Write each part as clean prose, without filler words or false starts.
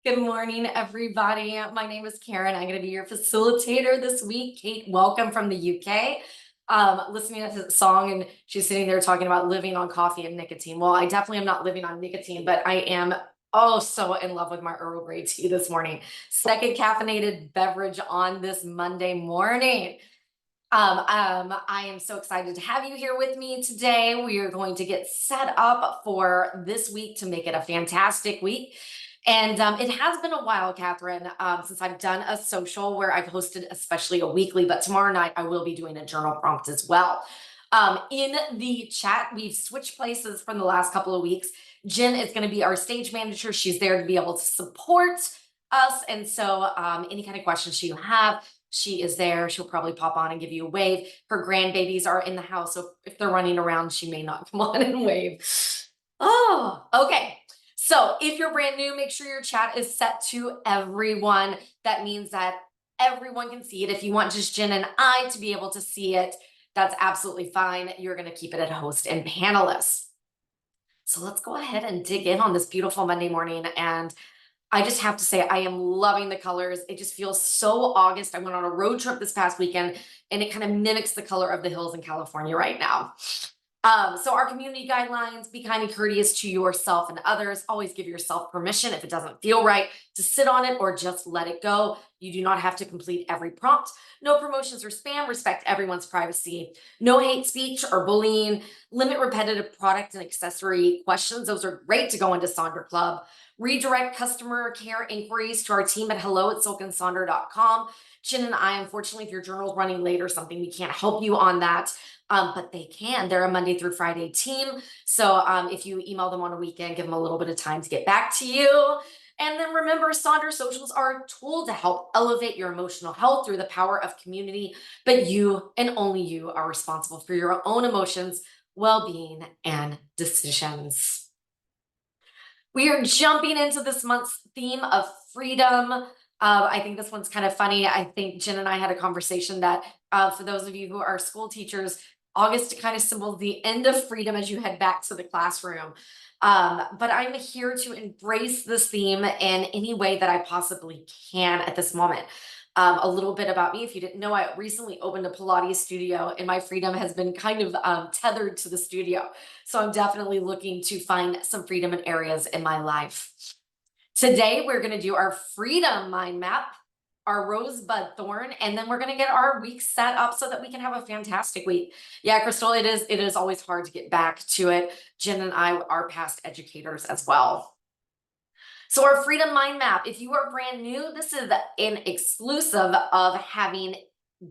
Good morning, everybody. My name is Karen. I'm going to be your facilitator this week. Kate, welcome from the UK. Listening to the song, and she's sitting there talking about living on coffee and nicotine. Well, I definitely am not living on nicotine, but I am so in love with my Earl Grey tea this morning. Second caffeinated beverage on this Monday morning. I am so excited to have you here with me today. We are going to get set up for this week to make it a fantastic week. And it has been a while, Catherine, since I've done a social where I've hosted especially a weekly, but tomorrow night I will be doing a journal prompt as well. In the chat, we've switched places from the last couple of weeks. Jen is going to be our stage manager. She's there to be able to support us. And so any kind of questions you have, she is there. She'll probably pop on and give you a wave. Her grandbabies are in the house, so if they're running around, she may not come on and wave. Oh, okay. So if you're brand new, make sure your chat is set to everyone. That means that everyone can see it. If you want just Jen and I to be able to see it, that's absolutely fine. You're going to keep it at host and panelists. So let's go ahead and dig in on this beautiful Monday morning. And I just have to say, I am loving the colors. It just feels so August. I went on a road trip this past weekend, and it kind of mimics the color of the hills in California right now. So our community guidelines: be kind and courteous to yourself and others. Always give yourself permission if it doesn't feel right to sit on it or just let it go. You do not have to complete every prompt. No promotions or spam. Respect everyone's privacy. No hate speech or bullying. Limit repetitive product and accessory questions. Those are great to go into Sonder Club. Redirect customer care inquiries to our team at hello@silkandsonder.com. Jen and I, unfortunately, if your journal's running late or something, we can't help you on that. But they can. They're a Monday through Friday team. So if you email them on a weekend, give them a little bit of time to get back to you. And then remember, Sonder Socials are a tool to help elevate your emotional health through the power of community. But you and only you are responsible for your own emotions, well-being, and decisions. We are jumping into this month's theme of freedom. I think this one's kind of funny. I think Jen and I had a conversation that for those of you who are school teachers, August kind of symbols the end of freedom as you head back to the classroom. But I'm here to embrace this theme in any way that I possibly can at this moment. A little bit about me. If you didn't know, I recently opened a Pilates studio, and my freedom has been kind of tethered to the studio. So I'm definitely looking to find some freedom in areas in my life. Today, we're going to do our freedom mind map, our rosebud thorn, and then we're going to get our week set up so that we can have a fantastic week. Yeah, Crystal, it is always hard to get back to it. Jen and I are past educators as well. So our freedom mind map, if you are brand new, this is an exclusive of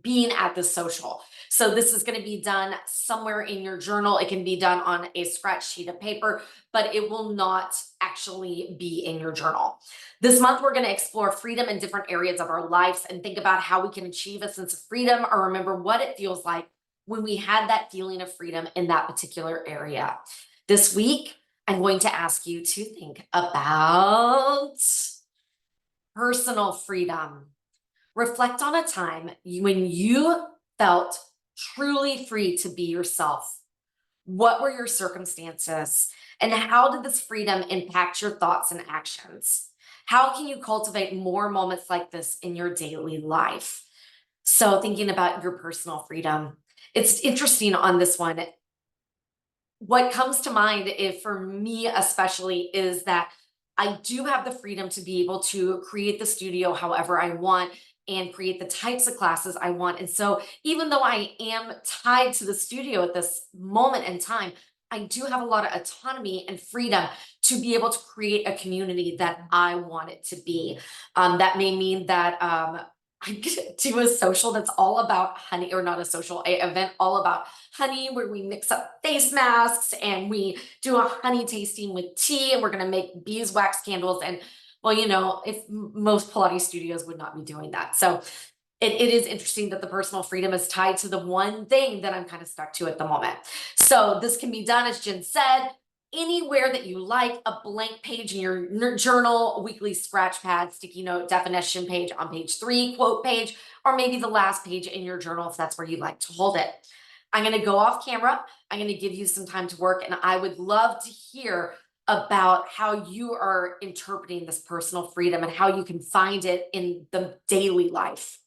being at the social. So this is going to be done somewhere in your journal. It can be done on a scratch sheet of paper, but it will not actually be in your journal. This month, we're going to explore freedom in different areas of our lives and think about how we can achieve a sense of freedom or remember what it feels like when we had that feeling of freedom in that particular area. This week, I'm going to ask you to think about personal freedom. Reflect on a time when you felt truly free to be yourself. What were your circumstances? And how did this freedom impact your thoughts and actions? How can you cultivate more moments like this in your daily life? So thinking about your personal freedom, it's interesting on this one. What comes to mind, if for me especially, is that I do have the freedom to be able to create the studio however I want and create the types of classes I want. And so even though I am tied to the studio at this moment in time, I do have a lot of autonomy and freedom to be able to create a community that I want it to be. That may mean that I get to a social that's all about honey, or not a social, a event all about honey, where we mix up face masks and we do a honey tasting with tea, and we're going to make beeswax candles. And well, if most Pilates studios would not be doing that. So it is interesting that the personal freedom is tied to the one thing that I'm kind of stuck to at the moment. So this can be done, as Jen said, anywhere that you like: a blank page in your journal, a weekly scratch pad, sticky note, definition page on page 3, quote page, or maybe the last page in your journal if that's where you like to hold it. I'm going to go off camera. I'm going to give you some time to work, and I would love to hear about how you are interpreting this personal freedom and how you can find it in the daily life.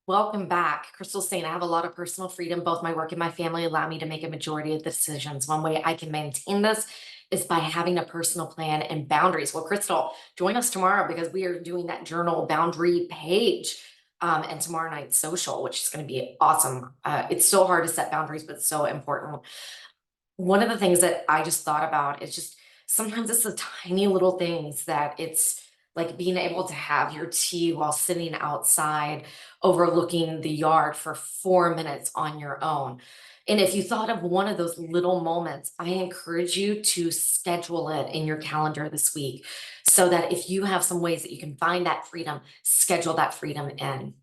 Welcome back. Crystal's saying I have a lot of personal freedom. Both my work and my family allow me to make a majority of the decisions. One way I can maintain this is by having a personal plan and boundaries. Well, Crystal, join us tomorrow because we are doing that journal boundary page and tomorrow night social, which is going to be awesome. It's so hard to set boundaries, but so important. One of the things that I just thought about is just sometimes it's the tiny little things that it's like being able to have your tea while sitting outside overlooking the yard for 4 minutes on your own. And if you thought of one of those little moments, I encourage you to schedule it in your calendar this week so that if you have some ways that you can find that freedom, schedule that freedom in.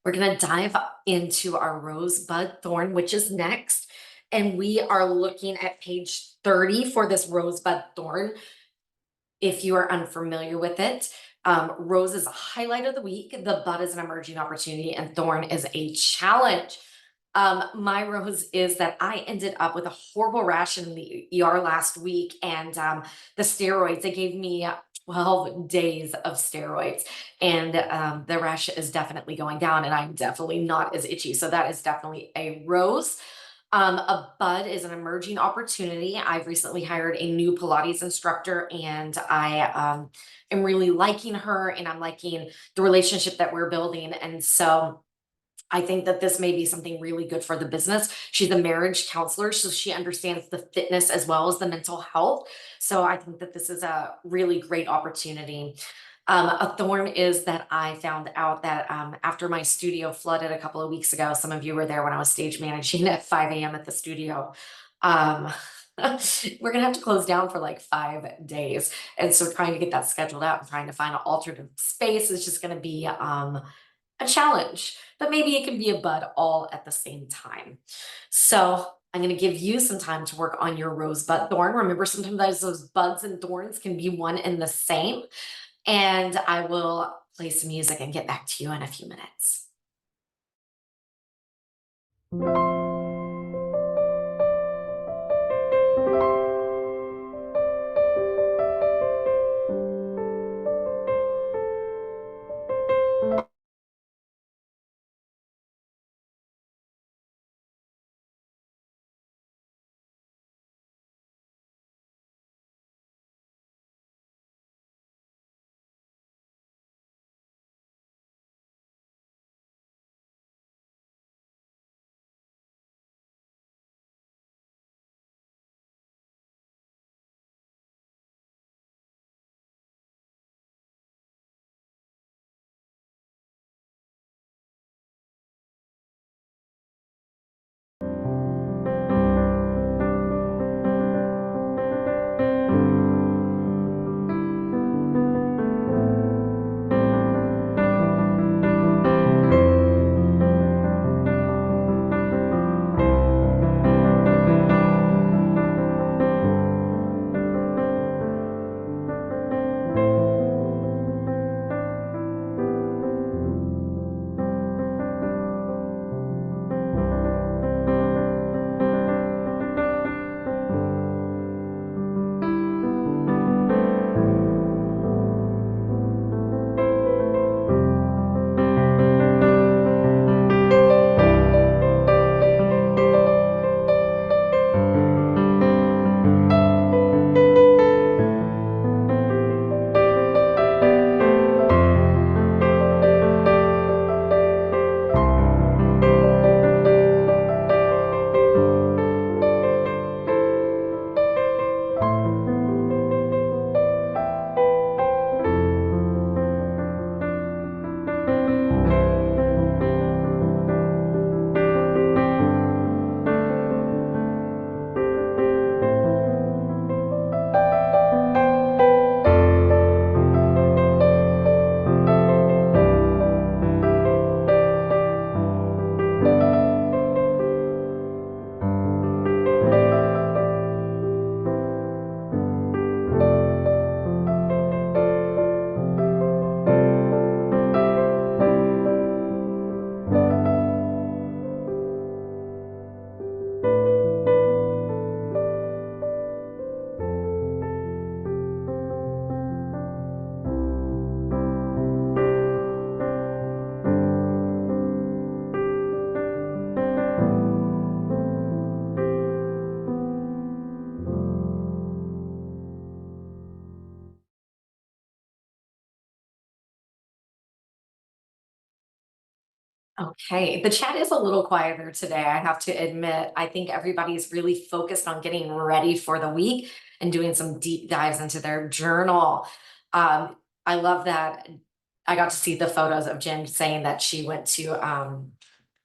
We're going to dive into our rosebud thorn, which is next. And we are looking at page 30 for this rosebud thorn. If you are unfamiliar with it, rose is a highlight of the week, the bud is an emerging opportunity, and thorn is a challenge. My rose is that I ended up with a horrible rash in the ER last week, and the steroids, they gave me 12 days of steroids, and the rash is definitely going down, and I'm definitely not as itchy. So that is definitely a rose. A bud is an emerging opportunity. I've recently hired a new Pilates instructor, and I am really liking her, and I'm liking the relationship that we're building. And so I think that this may be something really good for the business. She's a marriage counselor, so she understands the fitness as well as the mental health. So I think that this is a really great opportunity. A thorn is that I found out that after my studio flooded a couple of weeks ago, some of you were there when I was stage managing at 5 a.m. at the studio. Um, we're gonna have to close down for like 5 days. And so trying to get that scheduled out and trying to find an alternate space is just gonna be a challenge, but maybe it can be a bud all at the same time. So I'm going to give you some time to work on your rosebud thorn. Remember, sometimes those buds and thorns can be one and the same. And I will play some music and get back to you in a few minutes. Okay, the chat is a little quieter today, I have to admit. I think everybody's really focused on getting ready for the week and doing some deep dives into their journal. Um, I love that I got to see the photos of Jen saying that she went to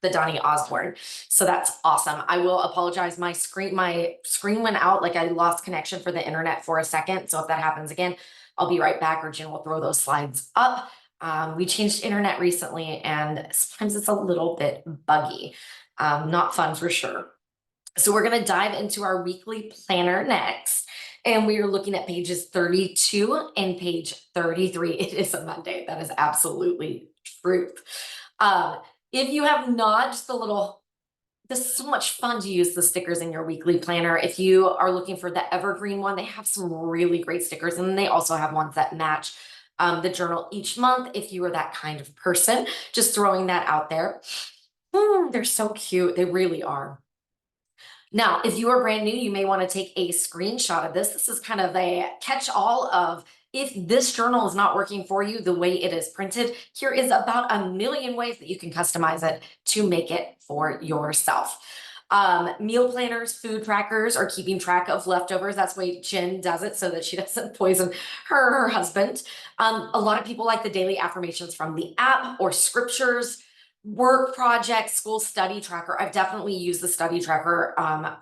the Donny Osborne. So that's awesome. I will apologize. My screen went out, like I lost connection for the internet for a second. So if that happens again, I'll be right back, or Jen will throw those slides up. We changed internet recently and sometimes it's a little bit buggy. Not fun for sure. So we're going to dive into our weekly planner next. And we are looking at pages 32 and page 33. It is a Monday. That is absolutely truth. Um, if you have not, just a little, this is so much fun to use the stickers in your weekly planner. If you are looking for the evergreen one, they have some really great stickers, and they also have ones that match the journal each month if you are that kind of person. Just throwing that out there. They're so cute. They really are. Now, if you are brand new, you may want to take a screenshot of this. This is kind of a catch-all of, if this journal is not working for you the way it is printed, here is about a million ways that you can customize it to make it for yourself. Meal planners, food trackers, or keeping track of leftovers. That's why Jen does it, so that she doesn't poison her husband. A lot of people like the daily affirmations from the app, or scriptures, work projects, school study tracker. I've definitely used the study tracker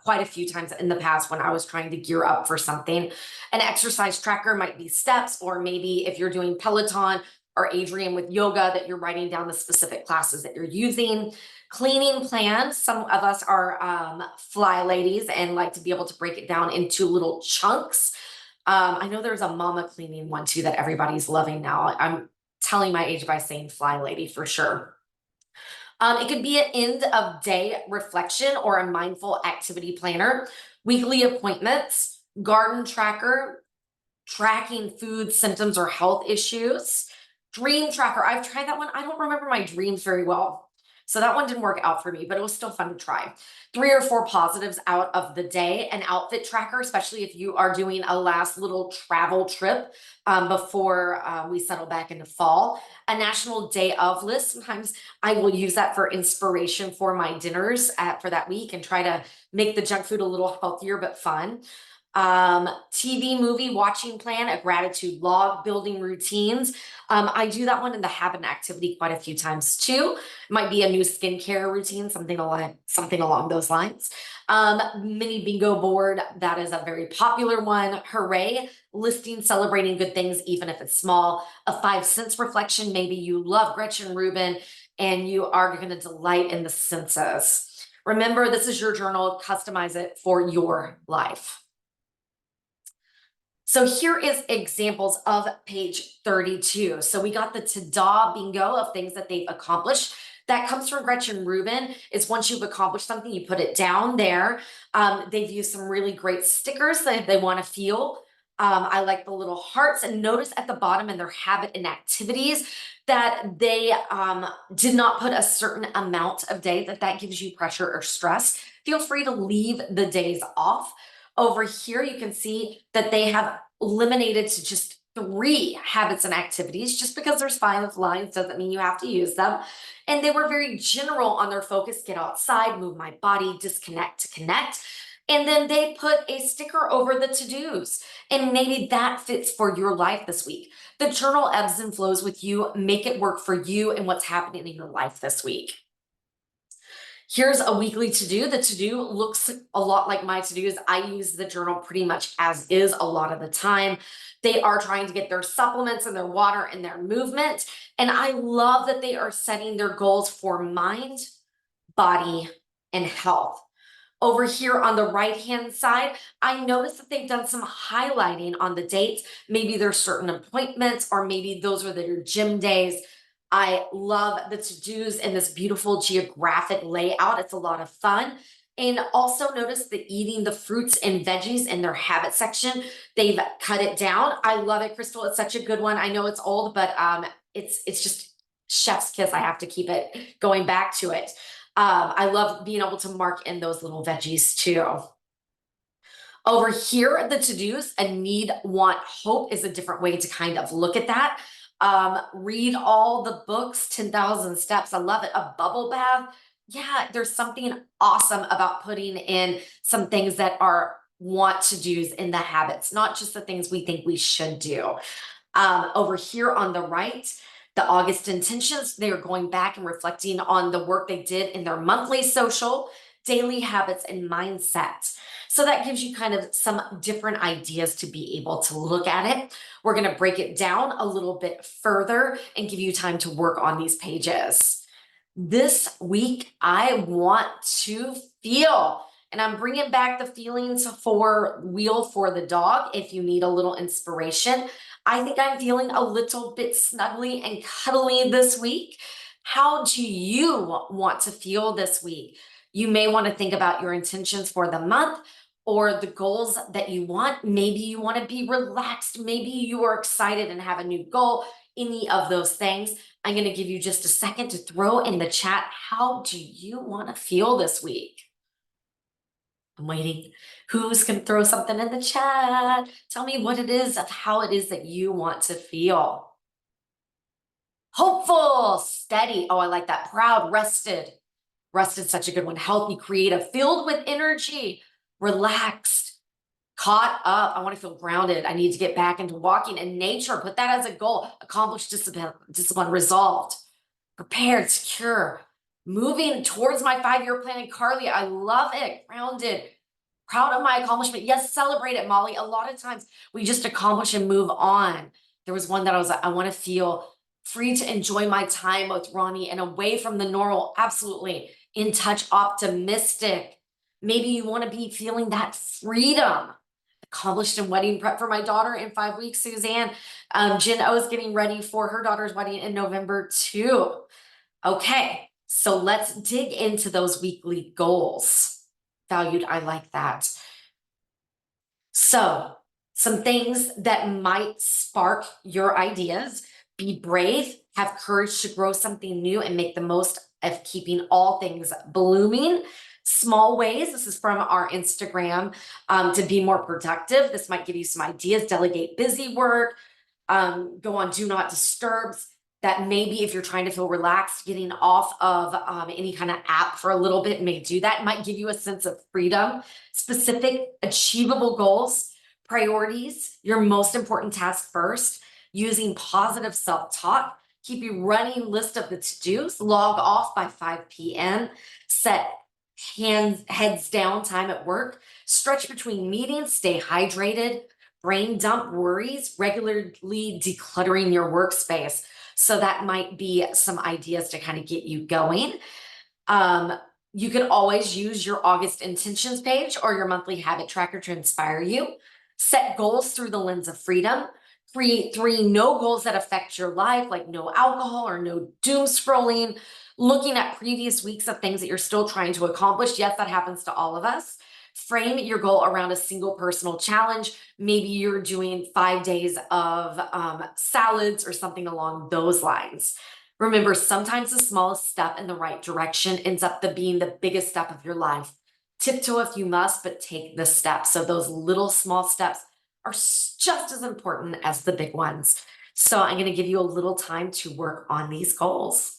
quite a few times in the past when I was trying to gear up for something. An exercise tracker might be steps, or maybe if you're doing Peloton or Adrian with yoga, that you're writing down the specific classes that you're using. Cleaning plans. Some of us are fly ladies and like to be able to break it down into little chunks. I know there's a mama cleaning one too that everybody's loving now. I'm telling my age by saying fly lady for sure. It could be an end of day reflection or a mindful activity planner, weekly appointments, garden tracker, tracking food symptoms or health issues. Dream tracker. I've tried that one. I don't remember my dreams very well. So that one didn't work out for me, but it was still fun to try. 3 or 4 positives out of the day. An outfit tracker, especially if you are doing a last little travel trip before we settle back into fall. A national day of list. Sometimes I will use that for inspiration for my dinners for that week, and try to make the junk food a little healthier but fun. TV movie watching plan, a gratitude log, building routines. I do that one in the habit and activity quite a few times too. Might be a new skincare routine, something along those lines. Mini bingo board, that is a very popular one. Hooray, listing, celebrating good things, even if it's small. A 5 cents reflection, maybe you love Gretchen Rubin and you are going to delight in the senses. Remember, this is your journal. Customize it for your life. So here is examples of page 32. So we got the ta-da bingo of things that they've accomplished. That comes from Gretchen Rubin. It's once you've accomplished something, you put it down there. They've used some really great stickers that they want to feel. I like the little hearts, and notice at the bottom in their habit and activities that they did not put a certain amount of day that gives you pressure or stress. Feel free to leave the days off. Over here, you can see that they have eliminated to just 3 habits and activities. Just because there's 5 lines doesn't mean you have to use them. And they were very general on their focus: get outside, move my body, disconnect to connect. And then they put a sticker over the to-dos. And maybe that fits for your life this week. The journal ebbs and flows with you. Make it work for you and what's happening in your life this week. Here's a weekly to-do. The to-do looks a lot like my to-dos. I use the journal pretty much as is a lot of the time. They are trying to get their supplements and their water and their movement. And I love that they are setting their goals for mind, body, and health. Over here on the right-hand side, I noticed that they've done some highlighting on the dates. Maybe there's certain appointments, or maybe those are their gym days. I love the to-dos in this beautiful geographic layout. It's a lot of fun. And also notice the eating the fruits and veggies in their habit section. They've cut it down. I love it, Crystal. It's such a good one. I know it's old, but it's just chef's kiss. I have to keep it going back to it. I love being able to mark in those little veggies too. Over here, the to-dos, a need, want, hope is a different way to kind of look at that. Read all the books, 10,000 steps. I love it. A bubble bath. Yeah, there's something awesome about putting in some things that are want to do's in the habits, not just the things we think we should do. Over here on the right, the August intentions, they are going back and reflecting on the work they did in their monthly social, daily habits, and mindset. So that gives you kind of some different ideas to be able to look at it. We're going to break it down a little bit further and give you time to work on these pages. This week, I want to feel, and I'm bringing back the feelings for Wheel for the Dog if you need a little inspiration. I think I'm feeling a little bit snuggly and cuddly this week. How do you want to feel this week? You may want to think about your intentions for the month or the goals that you want. Maybe you want to be relaxed. Maybe you are excited and have a new goal. Any of those things. I'm going to give you just a second to throw in the chat. How do you want to feel this week? I'm waiting. Who's going to throw something in the chat? Tell me what it is of how it is that you want to feel. Hopeful, steady. Oh, I like that. Proud, rested. Rested, such a good one. Healthy, creative, filled with energy, relaxed, caught up. I want to feel grounded. I need to get back into walking in nature. Put that as a goal. Accomplished, discipline, resolved, prepared, secure, moving towards my 5-year plan. And Carly, I love it. Grounded, proud of my accomplishment. Yes, celebrate it, Molly. A lot of times we just accomplish and move on. There was one that I was like, I want to feel free to enjoy my time with Ronnie and away from the normal. Absolutely. In touch, optimistic. Maybe you want to be feeling that freedom. Accomplished in wedding prep for my daughter in 5 weeks, Suzanne. Jen O is getting ready for her daughter's wedding in November too. Okay, so let's dig into those weekly goals. Valued, I like that. So, some things that might spark your ideas. Be brave, have courage to grow something new and make the most of keeping all things blooming. Small ways, this is from our Instagram, to be more productive. This might give you some ideas. Delegate busy work, go on do not disturbs. That maybe if you're trying to feel relaxed, getting off of any kind of app for a little bit may do that. It might give you a sense of freedom. Specific, achievable goals, priorities, your most important task first, using positive self-talk, keep a running list of the to-dos, log off by 5 p.m., set heads down time at work, stretch between meetings, stay hydrated, brain dump worries, regularly decluttering your workspace. So that might be some ideas to kind of get you going. You could always use your August intentions page or your monthly habit tracker to inspire you. Set goals through the lens of freedom. Create 3 no goals that affect your life, like no alcohol or no doom scrolling. Looking at previous weeks of things that you're still trying to accomplish. Yes, that happens to all of us. Frame your goal around a single personal challenge. Maybe you're doing 5 days of salads or something along those lines. Remember, sometimes the smallest step in the right direction ends up being the biggest step of your life. Tiptoe if you must, but take the step. So those little small steps are just as important as the big ones. So I'm going to give you a little time to work on these goals.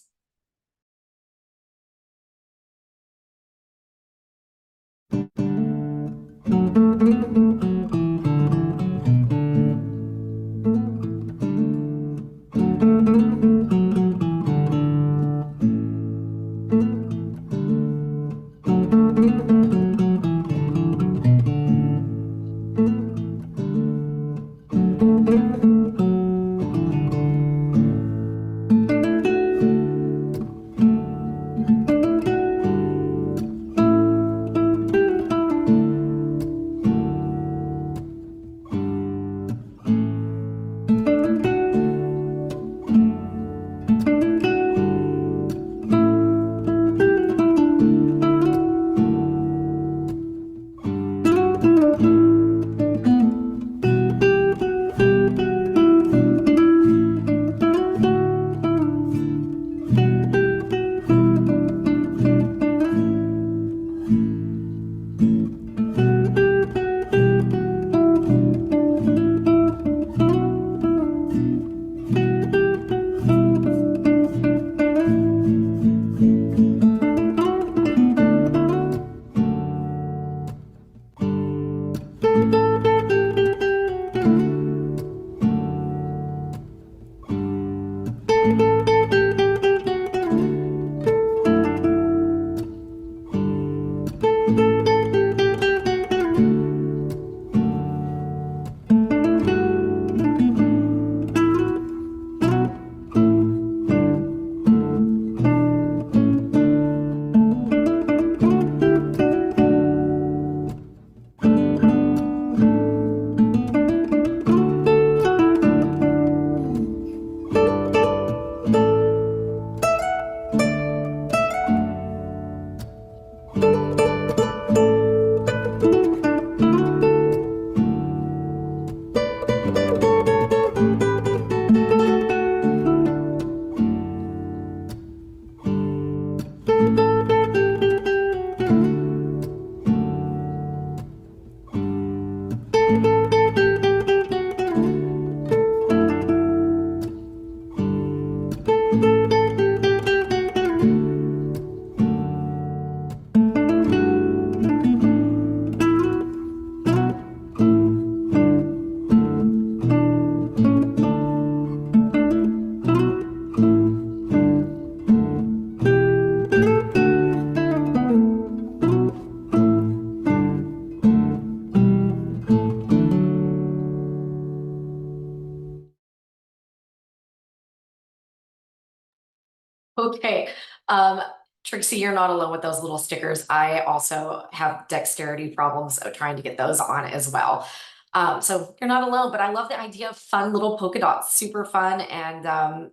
Okay. Um, Trixie, you're not alone with those little stickers. I also have dexterity problems trying to get those on as well. So you're not alone, but I love the idea of fun little polka dots, super fun. And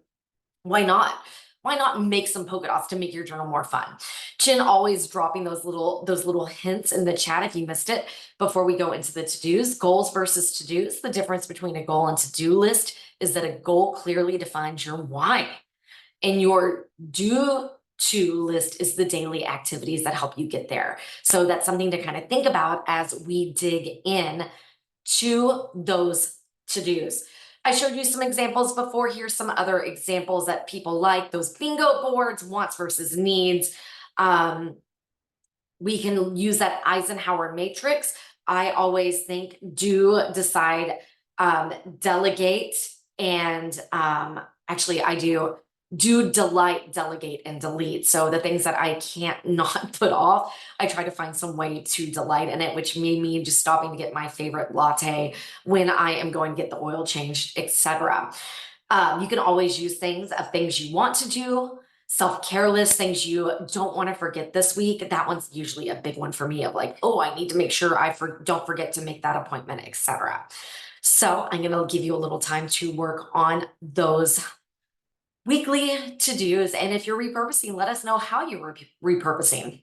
why not? Why not make some polka dots to make your journal more fun? Chin always dropping those little hints in the chat if you missed it before we go into the to-dos. Goals versus to-dos. The difference between a goal and to-do list is that a goal clearly defines your why. And your do to list is the daily activities that help you get there. So that's something to kind of think about as we dig in to those to-dos. I showed you some examples before. Here's some other examples that people like, those bingo boards, wants versus needs. Um, we can use that Eisenhower matrix. I always think do, decide, delegate, and actually I do delight, delegate, and delete. So the things that I can't not put off, I try to find some way to delight in it, which may mean just stopping to get my favorite latte when I am going to get the oil changed, etc. You can always use things of things you want to do, self-care list, things you don't want to forget this week. That one's usually a big one for me of like, oh, I need to make sure don't forget to make that appointment, etc. So I'm going to give you a little time to work on those weekly to-dos. And if you're repurposing, let us know how you're repurposing.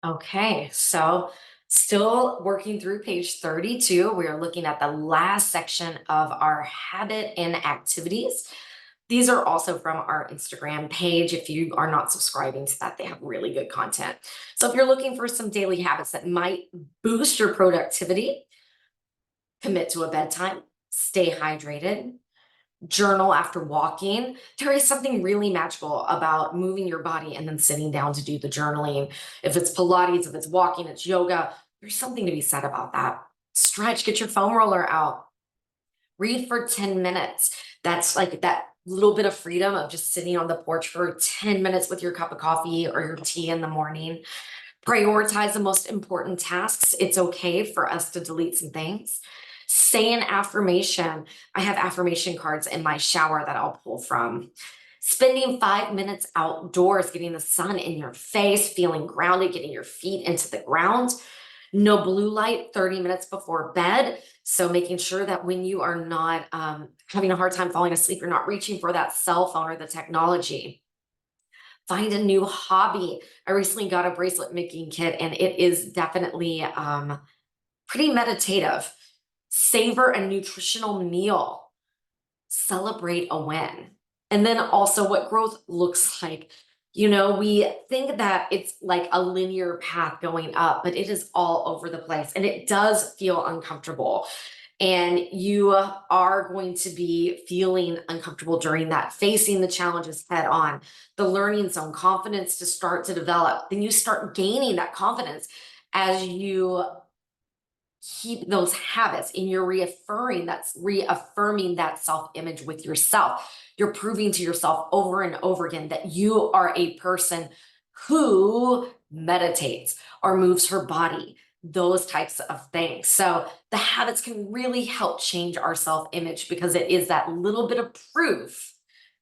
Okay, so Still working through page 32. We are looking at the last section of our habit and activities. These are also from our Instagram page. If you are not subscribing to that, they have really good content. So if you're looking for some daily habits that might boost your productivity, commit to a bedtime, stay hydrated, journal after walking. There is something really magical about moving your body and then sitting down to do the journaling. If it's Pilates, if it's walking, it's yoga, there's something to be said about that. Stretch, get your foam roller out, read for 10 minutes. That's like that little bit of freedom of just sitting on the porch for 10 minutes with your cup of coffee or your tea in the morning. Prioritize the most important tasks. It's okay for us to delete some things. Say an affirmation. I have affirmation cards in my shower that I'll pull from. Spending 5 minutes outdoors, getting the sun in your face, feeling grounded, getting your feet into the ground. No blue light 30 minutes before bed. So making sure that when you are not having a hard time falling asleep, you're not reaching for that cell phone or the technology. Find a new hobby. I recently got a bracelet making kit and it is definitely pretty meditative. Savor a nutritional meal. Celebrate a win. And then also what growth looks like. You know, we think that it's like a linear path going up, but it is all over the place and it does feel uncomfortable. And you are going to be feeling uncomfortable during that, facing the challenges head on, the learning zone, confidence to start to develop. Then you start gaining that confidence as you keep those habits and you're reaffirming that self-image with yourself. You're proving to yourself over and over again that you are a person who meditates or moves her body, those types of things. So the habits can really help change our self-image because it is that little bit of proof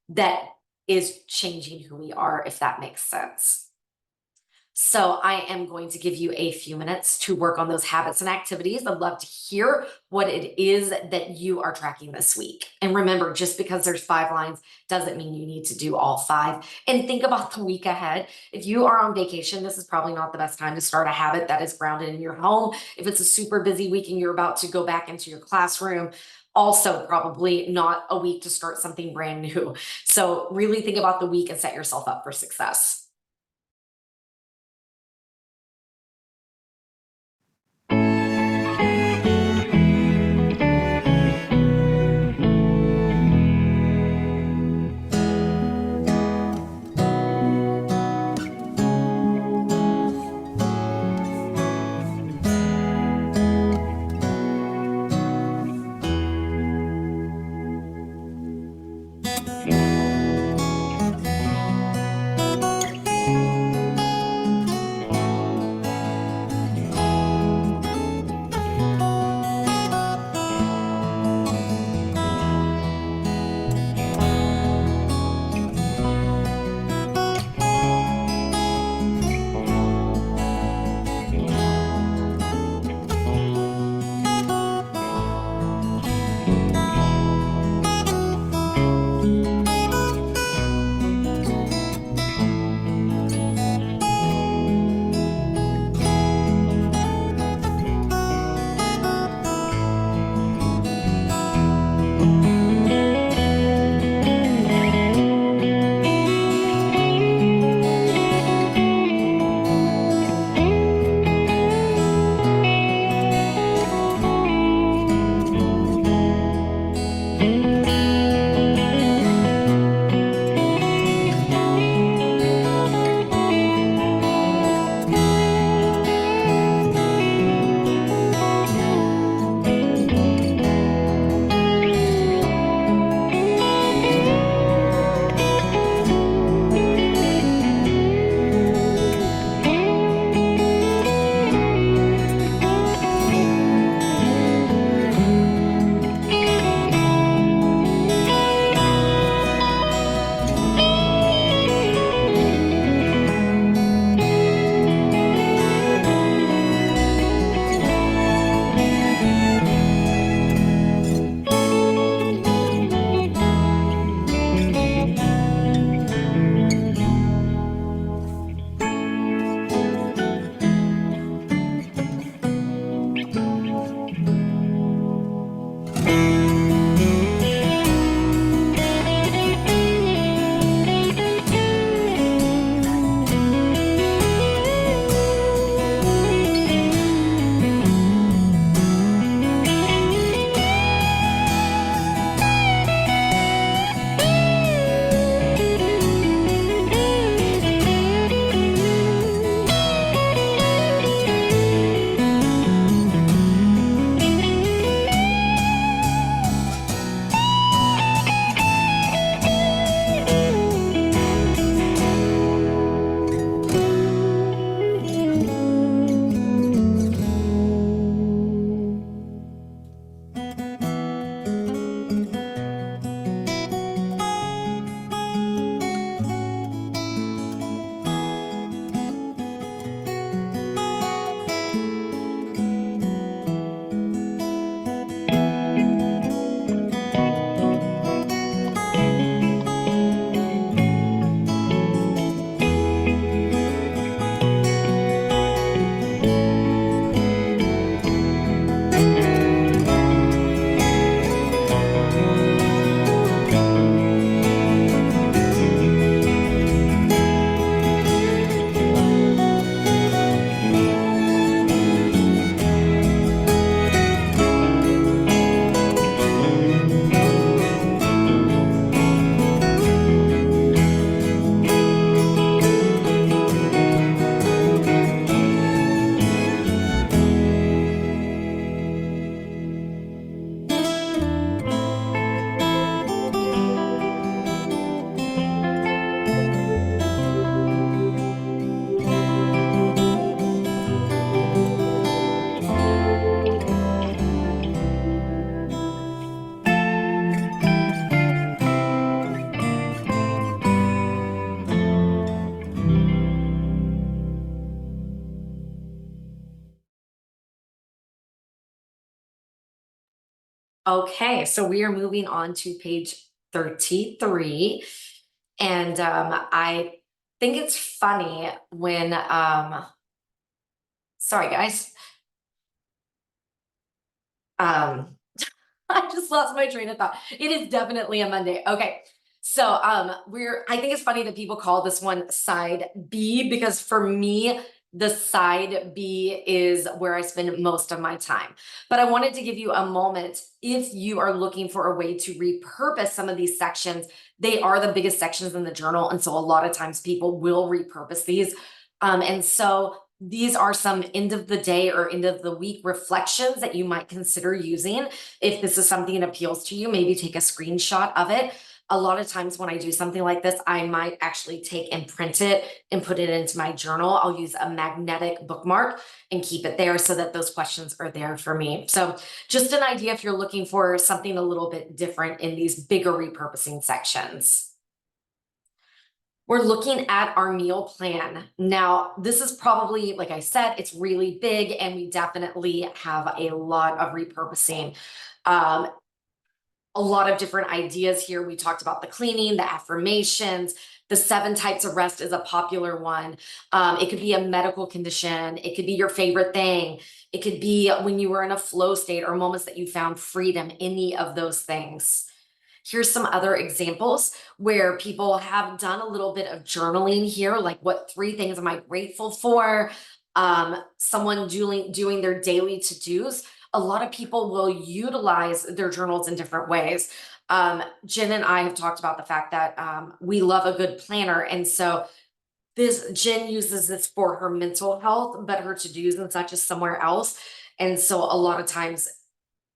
that is changing who we are, if that makes sense. So I am going to give you a few minutes to work on those habits and activities. I'd love to hear what it is that you are tracking this week. And remember, just because there's 5 lines doesn't mean you need to do all 5. And think about the week ahead. If you are on vacation, this is probably not the best time to start a habit that is grounded in your home. If it's a super busy week and you're about to go back into your classroom, also probably not a week to start something brand new. So really think about the week and set yourself up for success. Okay, so we are moving on to page 33. And I think it's funny when, sorry guys, um, I just lost my train of thought. It is definitely a Monday. Okay. So I think it's funny that people call this one side B because for me, the side B is where I spend most of my time. But I wanted to give you a moment if you are looking for a way to repurpose some of these sections. They are the biggest sections in the journal. And so a lot of times people will repurpose these. And so these are some end of the day or end of the week reflections that you might consider using. If this is something that appeals to you, maybe take a screenshot of it. A lot of times when I do something like this, I might actually take and print it and put it into my journal. I'll use a magnetic bookmark and keep it there so that those questions are there for me. So just an idea if you're looking for something a little bit different in these bigger repurposing sections. We're looking at our meal plan. Now, this is probably, like I said, it's really big, and we definitely have a lot of repurposing. Um, a lot of different ideas here. We talked about the cleaning, the affirmations, the 7 types of rest is a popular one. It could be a medical condition, it could be your favorite thing, it could be when you were in a flow state or moments that you found freedom, any of those things. Here's some other examples where people have done a little bit of journaling here, like what 3 things am I grateful for? Someone doing their daily to-dos. A lot of people will utilize their journals in different ways. Jen and I have talked about the fact that we love a good planner. And so this Jen uses this for her mental health, but her to-dos and such is somewhere else. And so a lot of times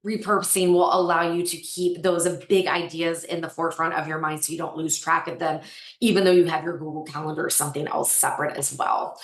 repurposing will allow you to keep those big ideas in the forefront of your mind so you don't lose track of them, even though you have your Google Calendar or something else separate as well.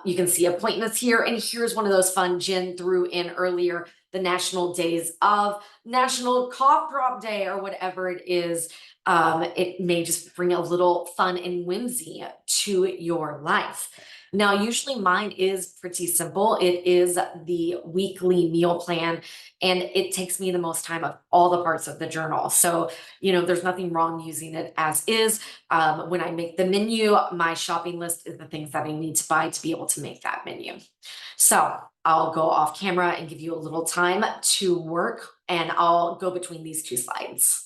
You can see appointments here, and here's one of those fun Jen threw in earlier, the national days of National Cough Drop Day or whatever it is. It may just bring a little fun and whimsy to your life. Now, usually mine is pretty simple. It is the weekly meal plan, and it takes me the most time of all the parts of the journal. So, there's nothing wrong using it as is. When I make the menu, my shopping list is the things that I need to buy to be able to make that menu. So I'll go off camera and give you a little time to work, and I'll go between these 2 slides.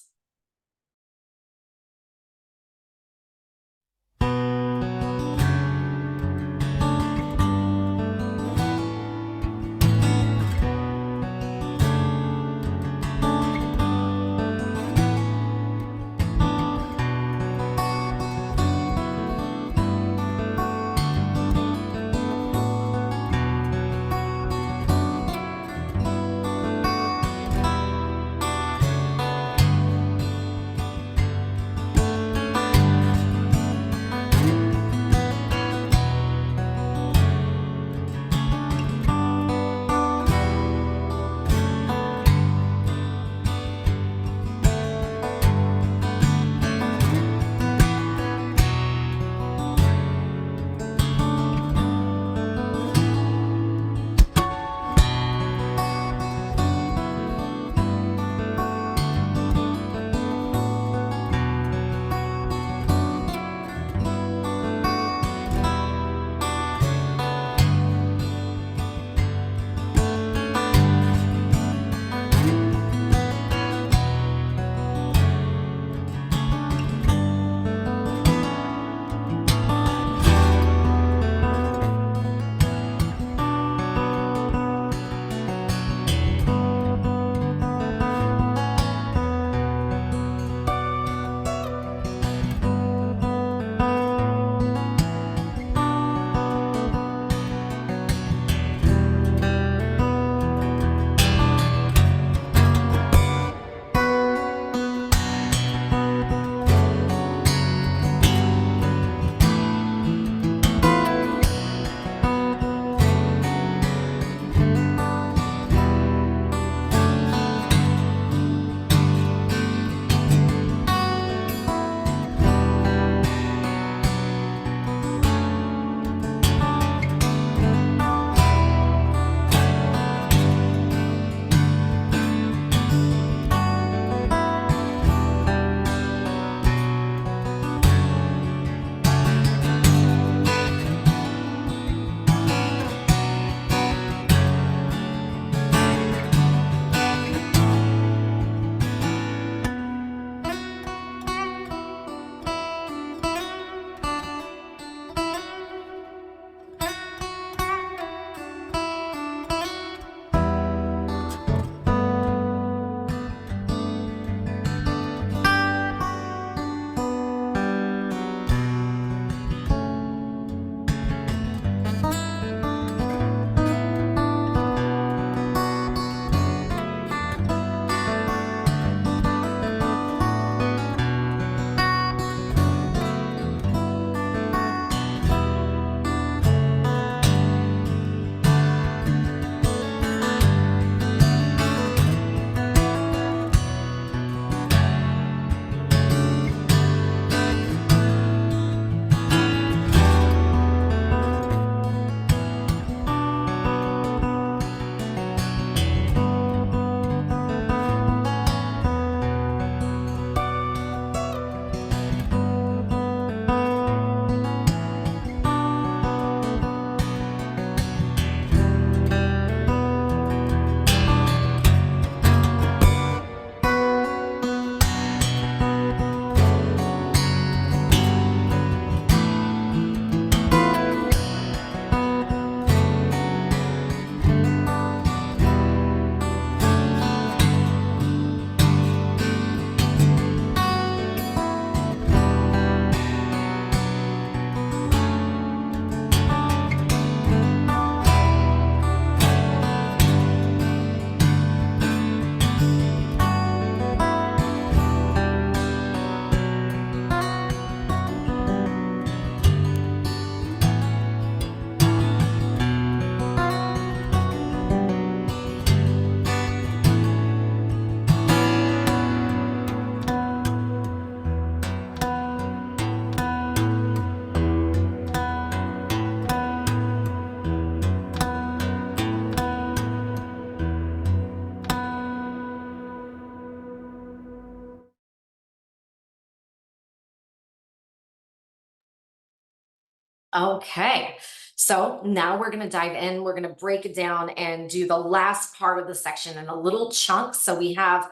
Okay, so now we're going to dive in. We're going to break it down and do the last part of the section in a little chunk. So we have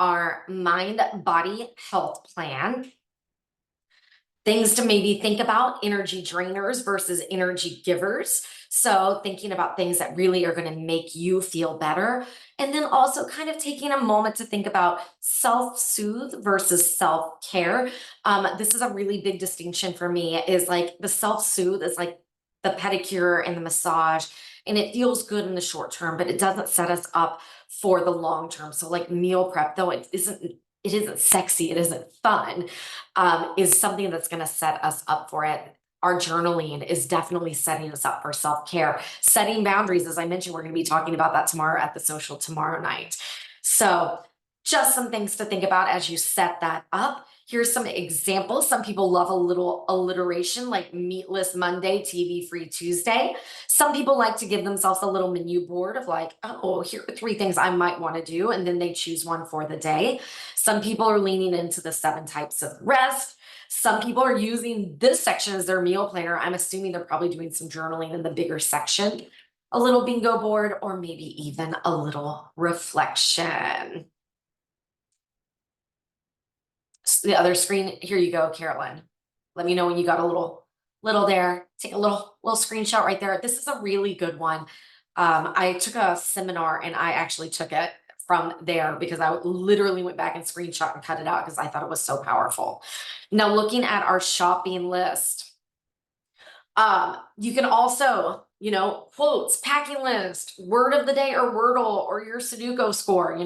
our mind body health plan, things to maybe think about, energy drainers versus energy givers. So, thinking about things that really are going to make you feel better. And then also kind of taking a moment to think about self soothe versus self care. This is a really big distinction for me, is like the self soothe is like the pedicure and the massage. And it feels good in the short term, but it doesn't set us up for the long term. So, like meal prep, though it isn't sexy, it isn't fun, is something that's going to set us up for it. Our journaling is definitely setting us up for self care. Setting boundaries, as I mentioned, we're going to be talking about that tomorrow at the social tomorrow night. So, just some things to think about as you set that up. Here's some examples. Some people love a little alliteration like meatless Monday, TV free Tuesday. Some people like to give themselves a little menu board of like, oh, here are three things I might want to do. And then they choose one for the day. Some people are leaning into the 7 types of rest. Some people are using this section as their meal planner. I'm assuming they're probably doing some journaling in the bigger section, a little bingo board, or maybe even a little reflection. The other screen, here you go, Carolyn. Let me know when you got a little there. Take a little screenshot right there. This is a really good one. I took a seminar and I actually took it from there because I literally went back and screenshot and cut it out because I thought it was so powerful. Now, looking at our shopping list, you can also, quotes, packing list, word of the day or Wordle or your Sudoku score,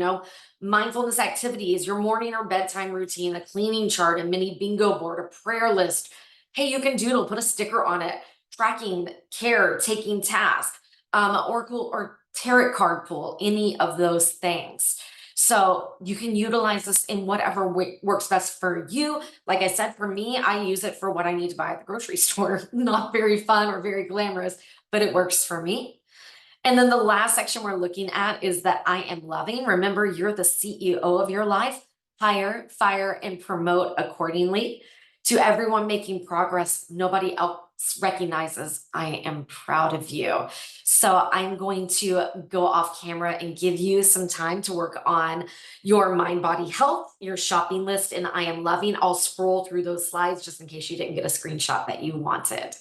mindfulness activities, your morning or bedtime routine, a cleaning chart, a mini bingo board, a prayer list. Hey, you can doodle, put a sticker on it, tracking, care, taking task, Oracle or tarot card pool, any of those things. So you can utilize this in whatever works best for you. Like I said, for me, I use it for what I need to buy at the grocery store. Not very fun or very glamorous, but it works for me. And then the last section we're looking at is that I am loving. Remember, you're the CEO of your life. Hire, fire, and promote accordingly. To everyone making progress, nobody else recognizes I am proud of you. So I'm going to go off camera and give you some time to work on your mind body health, your shopping list, and I am loving. I'll scroll through those slides just in case you didn't get a screenshot that you wanted.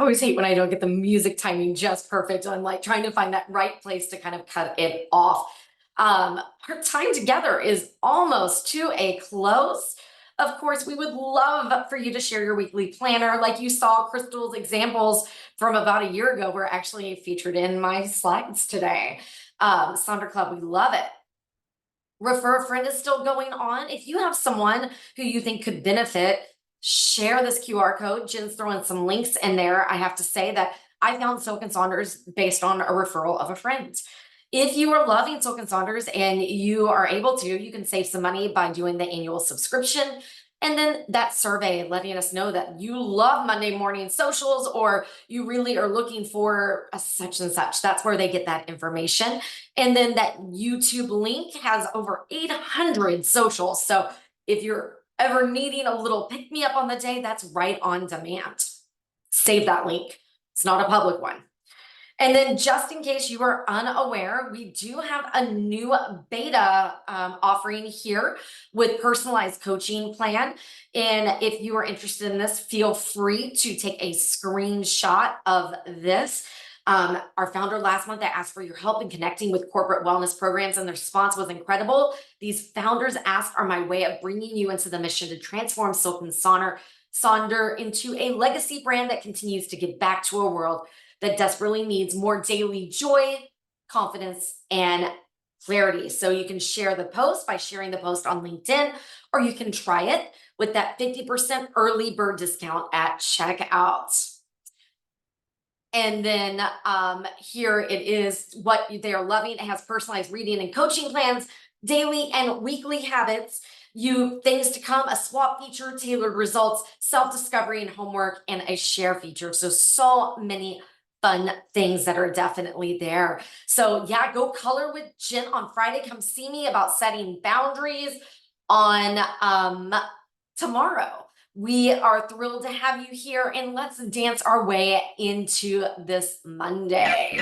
always hate when I don't get the music timing just perfect. I'm like trying to find that right place to kind of cut it off. Our time together is almost to a close. Of course, we would love for you to share your weekly planner. Like you saw, Crystal's examples from about a year ago were actually featured in my slides today. Sonder Club, we love it. Refer a friend is still going on. If you have someone who you think could benefit, share this QR code. Jen's throwing some links in there. I have to say that I found Silk and Saunders based on a referral of a friend. If you are loving Silk and Saunders and you are able to, you can save some money by doing the annual subscription. And then that survey letting us know that you love Monday morning socials or you really are looking for a such and such. That's where they get that information. And then that YouTube link has over 800 socials. So if you're ever needing a little pick me up on the day, that's right on demand. Save that link. It's not a public one. And then just in case you are unaware, we do have a new beta offering here with personalized coaching plan. And if you are interested in this, feel free to take a screenshot of this. Our founder last month, I asked for your help in connecting with corporate wellness programs, and the response was incredible. These founders asked are my way of bringing you into the mission to transform Silk and Sonder into a legacy brand that continues to give back to a world that desperately needs more daily joy, confidence, and clarity. So you can share the post by sharing the post on LinkedIn, or you can try it with that 50% early bird discount at checkout. And then here it is what they are loving. It has personalized reading and coaching plans, daily and weekly habits, things to come, a swap feature, tailored results, self-discovery and homework, and a share feature. So many fun things that are definitely there. So yeah, go color with Jen on Friday. Come see me about setting boundaries on tomorrow. We are thrilled to have you here, and let's dance our way into this Monday.